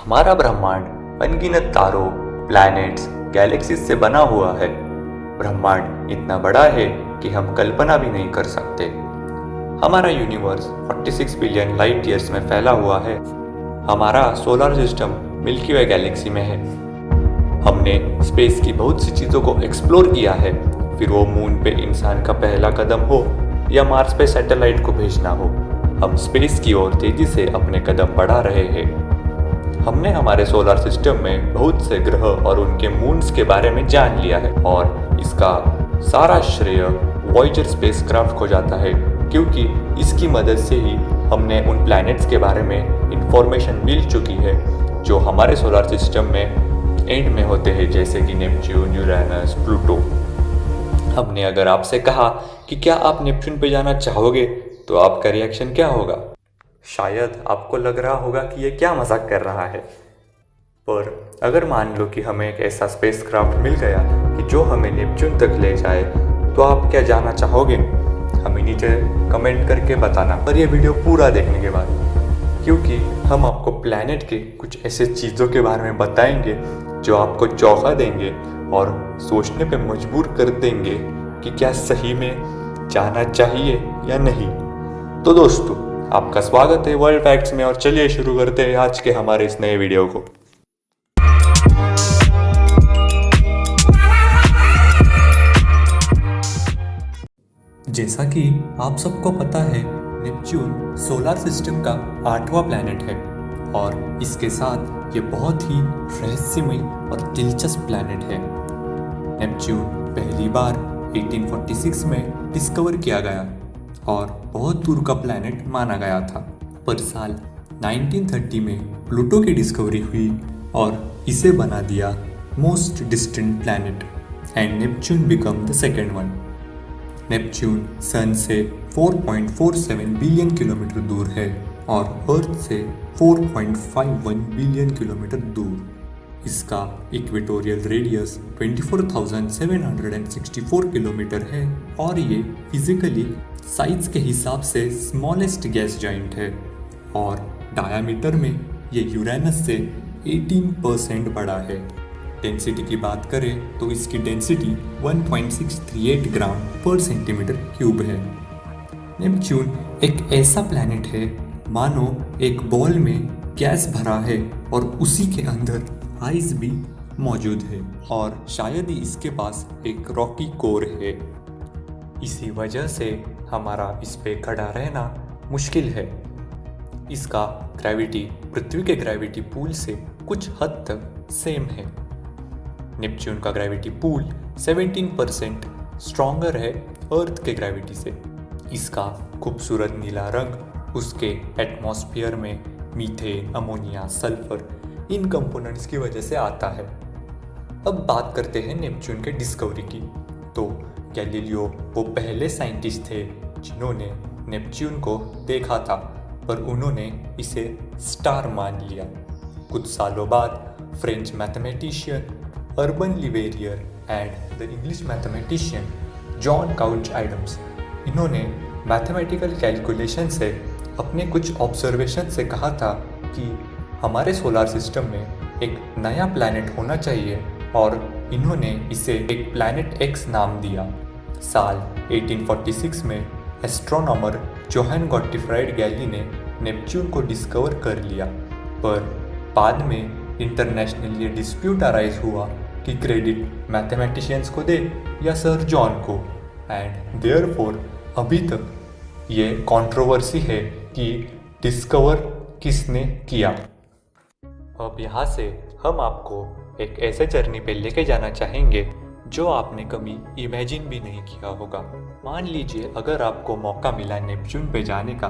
हमारा ब्रह्मांड अनगिनत तारों, प्लैनेट्स, गैलेक्सीज से बना हुआ है। ब्रह्मांड इतना बड़ा है कि हम कल्पना भी नहीं कर सकते। हमारा यूनिवर्स 46 बिलियन लाइट ईयर्स में फैला हुआ है। हमारा सोलर सिस्टम मिल्की वे गैलेक्सी में है। हमने स्पेस की बहुत सी चीज़ों को एक्सप्लोर किया है, फिर वो मून पे इंसान का पहला कदम हो या मार्स पे सैटेलाइट को भेजना हो। हम स्पेस की ओर तेजी से अपने कदम बढ़ा रहे हैं। हमने हमारे सोलर सिस्टम में बहुत से ग्रह और उनके मून्स के बारे में जान लिया है और इसका सारा श्रेय वॉयेजर स्पेसक्राफ्ट को जाता है, क्योंकि इसकी मदद से ही हमने उन प्लैनेट्स के बारे में इंफॉर्मेशन मिल चुकी है जो हमारे सोलर सिस्टम में एंड में होते हैं, जैसे कि नेपच्यून, यूरेनस, प्लूटो। हमने अगर आपसे कहा कि क्या आप नेपच्यून पे जाना चाहोगे, तो आपका रिएक्शन क्या होगा? शायद आपको लग रहा होगा कि ये क्या मजाक कर रहा है। पर अगर मान लो कि हमें एक ऐसा स्पेसक्राफ्ट मिल गया कि जो हमें नेपच्यून तक ले जाए, तो आप क्या जाना चाहोगे? हमें नीचे कमेंट करके बताना, पर यह वीडियो पूरा देखने के बाद, क्योंकि हम आपको प्लैनेट के कुछ ऐसे चीज़ों के बारे में बताएंगे जो आपको चौंका देंगे और सोचने पे मजबूर कर देंगे कि क्या सही में जाना चाहिए या नहीं। तो दोस्तों, आपका स्वागत है वर्ल्ड फैक्ट्स में, और चलिए शुरू करते हैं आज के हमारे इस नए वीडियो को। जैसा कि आप सबको पता है, नेपच्यून सोलर सिस्टम का 8वां प्लैनेट है और इसके साथ ये बहुत ही रहस्यमय और दिलचस्प प्लैनेट है। नेपच्यून पहली बार 1846 में डिस्कवर किया गया और बहुत दूर का प्लैनेट माना गया था, पर साल 1930 में प्लूटो की डिस्कवरी हुई और इसे बना दिया most distant planet and Neptune become the second one. Neptune sun से 4.47 बिलियन किलोमीटर दूर है और अर्थ से 4.51 बिलियन किलोमीटर दूर। इसका इक्वेटोरियल रेडियस 24,764 किलोमीटर है और ये फिजिकली साइज के हिसाब से स्मॉलेस्ट गैस जाइंट है और डायामीटर में ये यूरेनस से 18% बड़ा है। डेंसिटी की बात करें तो इसकी डेंसिटी 1.638 ग्राम पर सेंटीमीटर क्यूब है। नेपच्यून एक ऐसा प्लैनेट है मानो एक बॉल में गैस भरा है और उसी के अंदर आइस भी मौजूद है, और शायद ही इसके पास एक रॉकी कोर है। इसी वजह से हमारा इस पे खड़ा रहना मुश्किल है। इसका ग्रेविटी पृथ्वी के ग्रेविटी पूल से कुछ हद तक सेम है। नेपच्यून का ग्रेविटी पूल 17% स्ट्रॉन्गर है अर्थ के ग्रेविटी से। इसका खूबसूरत नीला रंग उसके एटमॉस्फेयर में methane, ammonia, sulphur in components की वजह से आता है। अब बात करते हैं नेपच्यून के डिस्कवरी की। तो गैलीलियो वो पहले साइंटिस्ट थे जिन्होंने नेपच्यून को देखा था, पर उन्होंने इसे स्टार मान लिया। कुछ सालों बाद French mathematician Urbain Le Verrier and the English mathematician John Couch Adams, इन्होंने मैथमेटिकल कैलकुलेशन से अपने कुछ ऑब्जर्वेशन से कहा था कि हमारे सोलर सिस्टम में एक नया प्लैनेट होना चाहिए, और इन्होंने इसे एक प्लैनेट एक्स नाम दिया। साल 1846 में एस्ट्रोनॉमर जोहान गॉटफ्राइड गैली ने नेपच्यून को डिस्कवर कर लिया, पर बाद में इंटरनेशनल ये डिस्प्यूट अराइज हुआ कि क्रेडिट मैथमेटिशियंस को दे या सर जॉन को, एंड देयरफॉर अभी तक ये कंट्रोवर्सी है कि डिस्कवर किसने किया। अब यहाँ से हम आपको एक ऐसे जर्नी पे लेके जाना चाहेंगे जो आपने कभी इमेजिन भी नहीं किया होगा। मान लीजिए अगर आपको मौका मिला नेपच्यून पे जाने का,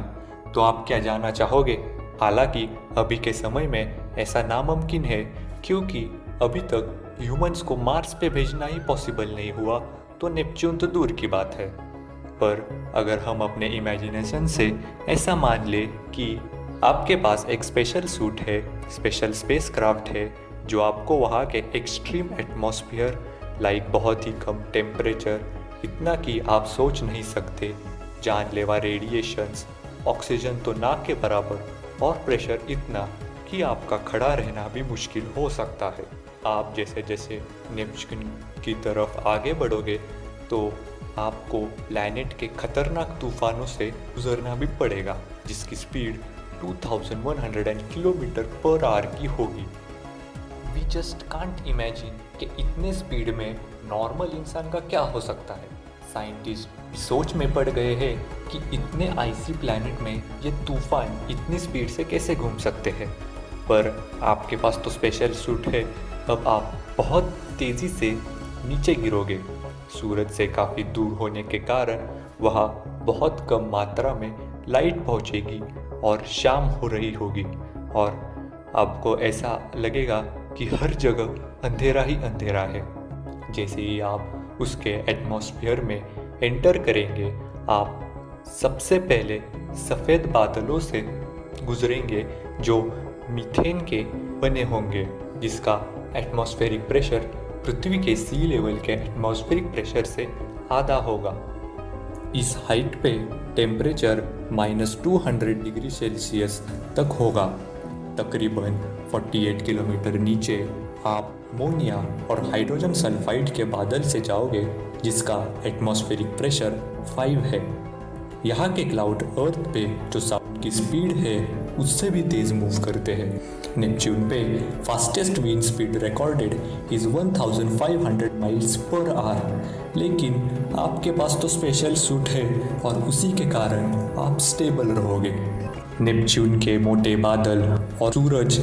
तो आप क्या जाना चाहोगे? हालांकि अभी के समय में ऐसा नामुमकिन है, क्योंकि अभी तक ह्यूमंस को मार्स पे भेजना ही पॉसिबल नहीं हुआ, तो नेपच्यून तो दूर की बात है। पर अगर हम अपने इमेजिनेशन से ऐसा मान ले कि आपके पास एक स्पेशल सूट है, स्पेशल स्पेसक्राफ्ट है जो आपको वहाँ के एक्सट्रीम एटमॉस्फेयर लाइक बहुत ही कम टेम्परेचर, इतना कि आप सोच नहीं सकते, जानलेवा रेडिएशंस, ऑक्सीजन तो ना के बराबर, और प्रेशर इतना कि आपका खड़ा रहना भी मुश्किल हो सकता है। आप जैसे जैसे नेपच्यून की तरफ आगे बढ़ोगे तो आपको प्लैनेट के खतरनाक तूफानों से गुजरना भी पड़ेगा, जिसकी स्पीड 2100 किलोमीटर पर आवर की होगी। वी जस्ट कांट इमेजिन कि इतने स्पीड में नॉर्मल इंसान का क्या हो सकता है। साइंटिस्ट सोच में पड़ गए हैं कि इतने आइसी प्लैनेट में ये तूफान इतनी स्पीड से कैसे घूम सकते हैं। पर आपके पास तो स्पेशल सूट है, अब आप बहुत तेज़ी से नीचे गिरोगे। सूरज से काफ़ी दूर होने के कारण वहाँ बहुत कम मात्रा में लाइट पहुँचेगी और शाम हो रही होगी और आपको ऐसा लगेगा कि हर जगह अंधेरा ही अंधेरा है। जैसे ही आप उसके एटमॉस्फेयर में एंटर करेंगे, आप सबसे पहले सफ़ेद बादलों से गुजरेंगे जो मीथेन के बने होंगे, जिसका एटमॉस्फेरिक प्रेशर पृथ्वी के सी लेवल के एटमॉस्फेरिक प्रेशर से आधा होगा। इस हाइट पे टेम्परेचर -200 डिग्री सेल्सियस तक होगा। तकरीबन 48 किलोमीटर नीचे आप अमोनिया और हाइड्रोजन सल्फाइड के बादल से जाओगे, जिसका एटमॉस्फेरिक प्रेशर 5 है। यहाँ के क्लाउड अर्थ पे जो साउंड की स्पीड है उससे भी तेज़ मूव करते हैं। नेपच्यून पे fastest wind speed recorded is 1500 miles per hour, लेकिन आपके पास तो स्पेशल सूट है और उसी के कारण आप स्टेबल रहोगे। नेपच्यून के मोटे बादल और सूरज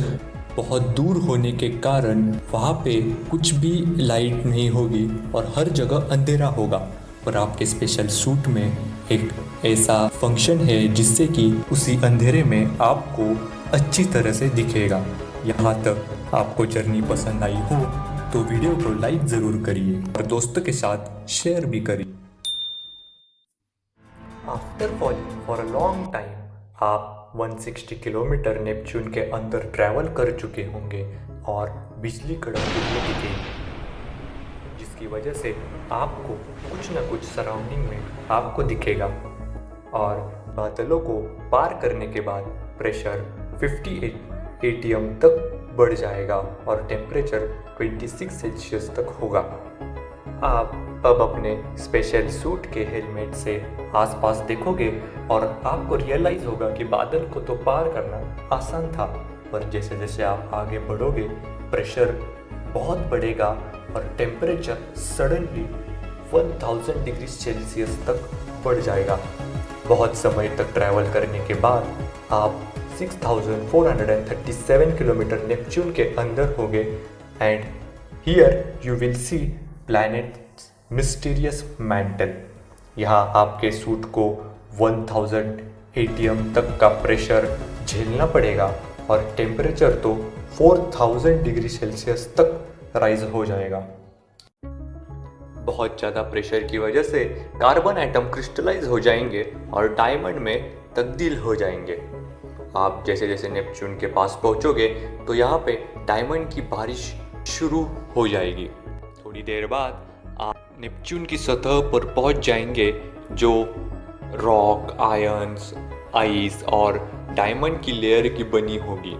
बहुत दूर होने के कारण वहाँ पे कुछ भी लाइट नहीं होगी और हर जगह अंधेरा होगा, पर आपके स्पेशल सूट में एक ऐसा फंक्शन है जिससे कि उसी अंधेरे में आपको अच्छी तरह से दिखेगा। यहाँ तक आपको जर्नी पसंद आई हो तो वीडियो को लाइक ज़रूर करिए और दोस्तों के साथ शेयर भी करिए। After falling for a long time आप 160 किलोमीटर नेपच्यून के अंदर ट्रैवल कर चुके होंगे और बिजली कड़कती दिखेगी, जिसकी वजह से आपको कुछ न कुछ सराउंडिंग में आपको दिखेगा। और बादलों को पार करने के बाद प्रेशर 58 एटीएम तक बढ़ जाएगा और टेम्परेचर 26 सेल्सियस तक होगा। आप अब अपने स्पेशल सूट के हेलमेट से आसपास देखोगे और आपको रियलाइज़ होगा कि बादल को तो पार करना आसान था, पर जैसे जैसे आप आगे बढ़ोगे प्रेशर बहुत बढ़ेगा और टेम्परेचर सडनली 1000 डिग्री सेल्सियस तक बढ़ जाएगा। बहुत समय तक ट्रैवल करने के बाद आप 6437 किलोमीटर नेपच्यून के अंदर होंगे and here you will see planet mysterious mantle. यहाँ आपके सूट को 1000 एटीएम तक का प्रेशर झेलना पड़ेगा और टेम्परेचर तो 4000 डिग्री सेल्सियस तक राइज हो जाएगा। बहुत ज़्यादा प्रेशर की वजह से कार्बन एटम क्रिस्टलाइज हो जाएंगे और डायमंड में तब्दील हो जाएंगे। आप जैसे जैसे नेपच्यून के पास पहुंचोगे तो यहाँ पे डायमंड की बारिश शुरू हो जाएगी। थोड़ी देर बाद आप नेपच्यून की सतह पर पहुंच जाएंगे जो रॉक, आयंस, आइस और डायमंड की लेयर की बनी होगी।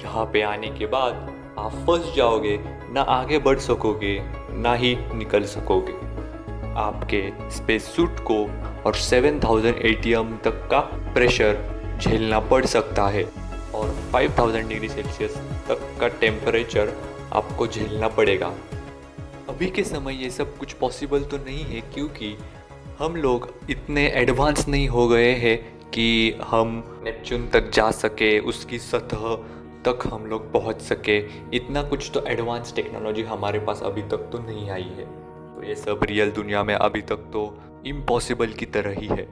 यहाँ पे आने के बाद आप फंस जाओगे, ना आगे बढ़ सकोगे ना ही निकल सकोगे। आपके स्पेस सूट को और 7000 एटीएम तक का प्रेशर झेलना पड़ सकता है और 5000 डिग्री सेल्सियस तक का टेम्परेचर आपको झेलना पड़ेगा। अभी के समय ये सब कुछ पॉसिबल तो नहीं है, क्योंकि हम लोग इतने एडवांस नहीं हो गए हैं कि हम नेपच्यून तक जा सके, उसकी सतह तक हम लोग पहुंच सके। इतना कुछ तो एडवांस टेक्नोलॉजी हमारे पास अभी तक तो नहीं आई है, तो ये सब रियल दुनिया में अभी तक तो इम्पॉसिबल की तरह ही है।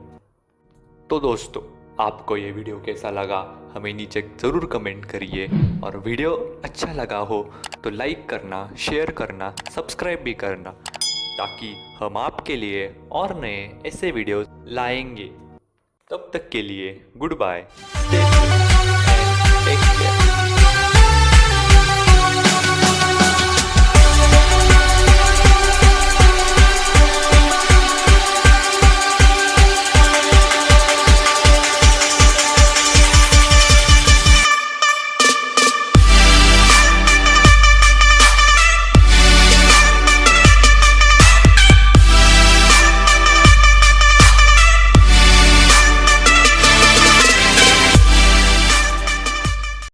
तो दोस्तों, आपको ये वीडियो कैसा लगा हमें नीचे ज़रूर कमेंट करिए, और वीडियो अच्छा लगा हो तो लाइक करना, शेयर करना, सब्सक्राइब भी करना, ताकि हम आपके लिए और नए ऐसे वीडियोस लाएंगे। तब तक के लिए गुड बाय।